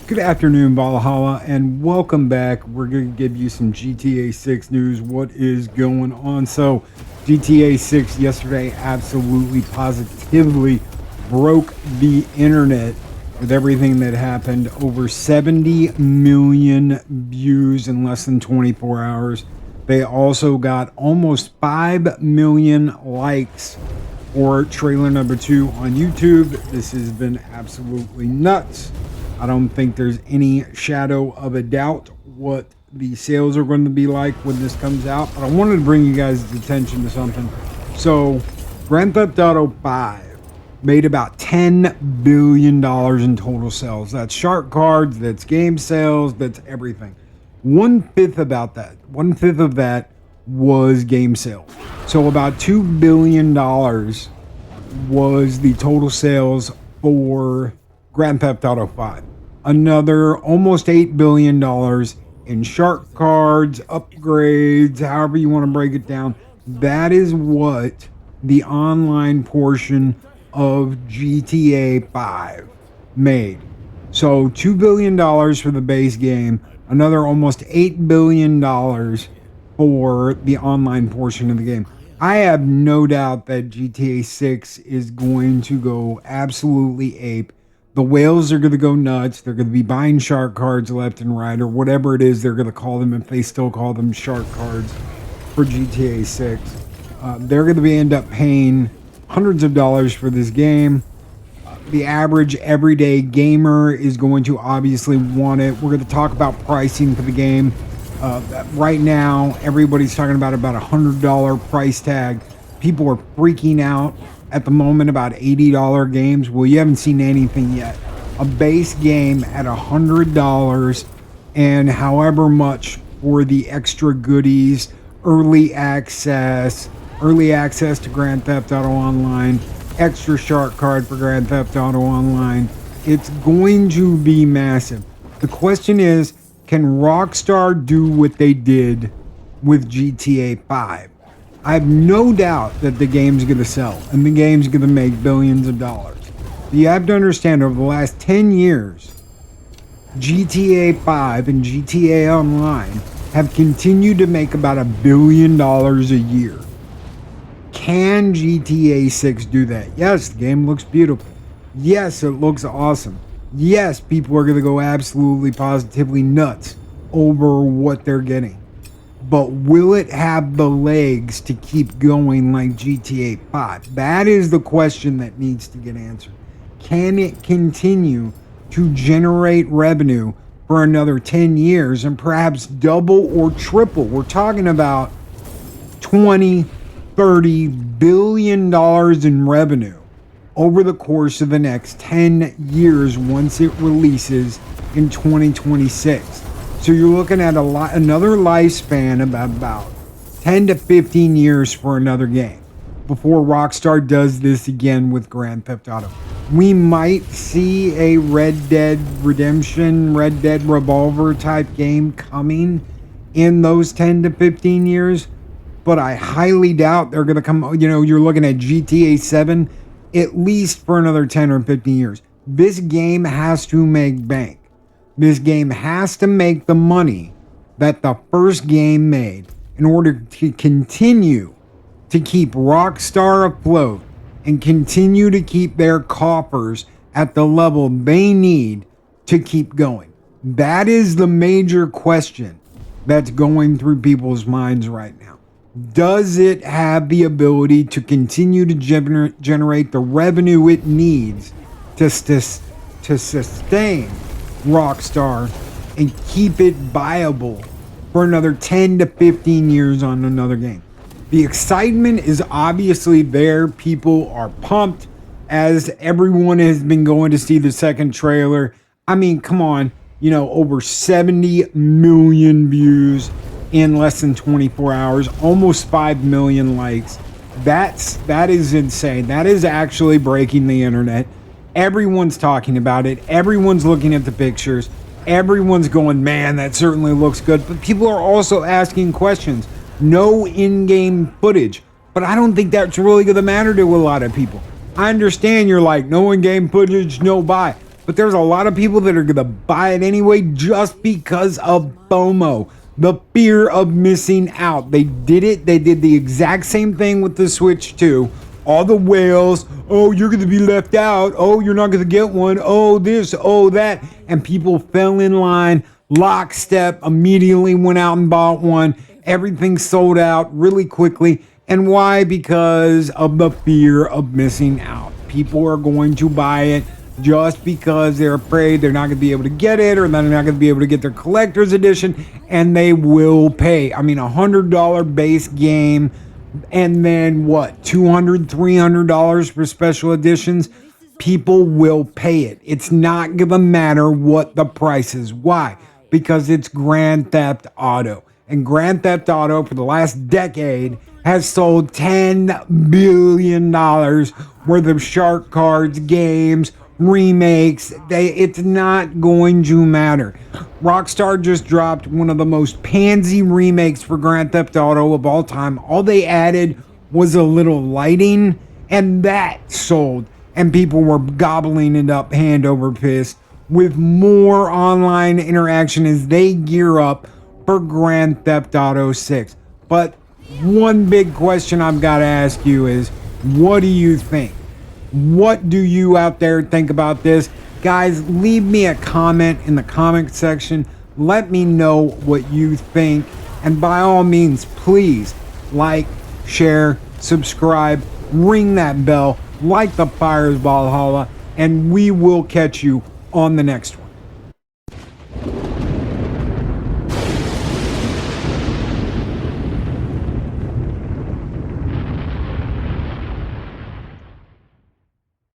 Good afternoon, Valhalla, and welcome back. We're going to give you some GTA 6 news. What is going on? So, GTA 6 yesterday absolutely, positively broke the internet with everything that happened. Over 70 million views in less than 24 hours. They also got almost 5 million likes for trailer number 2 on YouTube. This has been absolutely nuts. I don't think there's any shadow of a doubt what the sales are going to be like when this comes out. But I wanted to bring you guys' attention to something. So, Grand Theft Auto 5 made about $10 billion in total sales. That's shark cards, that's game sales, that's everything. One-fifth of that was game sales. So about $2 billion was the total sales for Grand Theft Auto 5. Another almost $8 billion in shark cards, upgrades, however you want to break it down. That is what the online portion of GTA 5 made. So $2 billion for the base game, another almost $8 billion for the online portion of the game. I have no doubt that GTA 6 is going to go absolutely ape. The whales are going to go nuts. They're going to be buying shark cards left and right, or whatever it is they're going to call them, if they still call them shark cards for GTA 6. They're going to end up paying hundreds of dollars for this game. The average everyday gamer is going to obviously want it. We're going to talk about pricing for the game. Right now, everybody's talking about a $100 price tag. People are freaking out at the moment about $80 games. Well, you haven't seen anything yet. A base game at $100 and however much for the extra goodies, early access to Grand Theft Auto Online, extra shark card for Grand Theft Auto Online. It's going to be massive. The question is, can Rockstar do what they did with GTA 5? I have no doubt that the game's going to sell and the game's going to make billions of dollars. You have to understand, over the last 10 years, GTA 5 and GTA Online have continued to make about $1 billion a year. Can GTA 6 do that? Yes, the game looks beautiful. Yes, it looks awesome. Yes, people are going to go absolutely positively nuts over what they're getting. But will it have the legs to keep going like GTA 5? That is the question that needs to get answered. Can it continue to generate revenue for another 10 years and perhaps double or triple? We're talking about 20, 30 billion dollars in revenue over the course of the next 10 years once it releases in 2026. So you're looking at another lifespan of about 10 to 15 years for another game before Rockstar does this again with Grand Theft Auto. We might see a Red Dead Redemption, Red Dead Revolver type game coming in those 10 to 15 years, but I highly doubt they're going to come. You're looking at GTA 7 at least for another 10 or 15 years. This game has to make bank. This game has to make the money that the first game made in order to continue to keep Rockstar afloat and continue to keep their coffers at the level they need to keep going. That is the major question that's going through people's minds right now. Does it have the ability to continue to generate the revenue it needs to sustain Rockstar and keep it viable for another 10 to 15 years on another game? The excitement is obviously there. People are pumped as everyone has been going to see the second trailer. I mean, come on, over 70 million views in less than 24 hours, almost 5 million likes. That is insane. That is actually breaking the internet. Everyone's talking about it. Everyone's looking at the pictures. Everyone's going, man, that certainly looks good. But people are also asking questions. No in-game footage. But I don't think that's really going to matter to a lot of people. I understand you're like, no in-game footage, no buy. but there's a lot of people that are going to buy it anyway just because of FOMO, the fear of missing out. They did it. They did the exact same thing with the Switch 2. All the whales, oh, you're going to be left out. Oh, you're not going to get one. Oh, this, oh, that. And people fell in line, lockstep, immediately went out and bought one. Everything sold out really quickly. And why? Because of the fear of missing out. People are going to buy it just because they're afraid they're not going to be able to get it, or they're not going to be able to get their collector's edition, and they will pay. I mean, $100 base game, and then what, $200, $300 for special editions? People will pay it. It's not going to matter what the price is. Why? Because it's Grand Theft Auto. And Grand Theft Auto for the last decade has sold $10 billion worth of shark cards, games, remakes. It's not going to matter. Rockstar just dropped one of the most pansy remakes for Grand Theft Auto of all time. All they added was a little lighting, and that sold. And people were gobbling it up hand over fist with more online interaction as they gear up for Grand Theft Auto 6. But one big question I've got to ask you is, what do you think? What do you out there think about this? Guys, leave me a comment in the comment section. Let me know what you think. And by all means, please like, share, subscribe, ring that bell, light the fires, Valhalla, and we will catch you on the next one.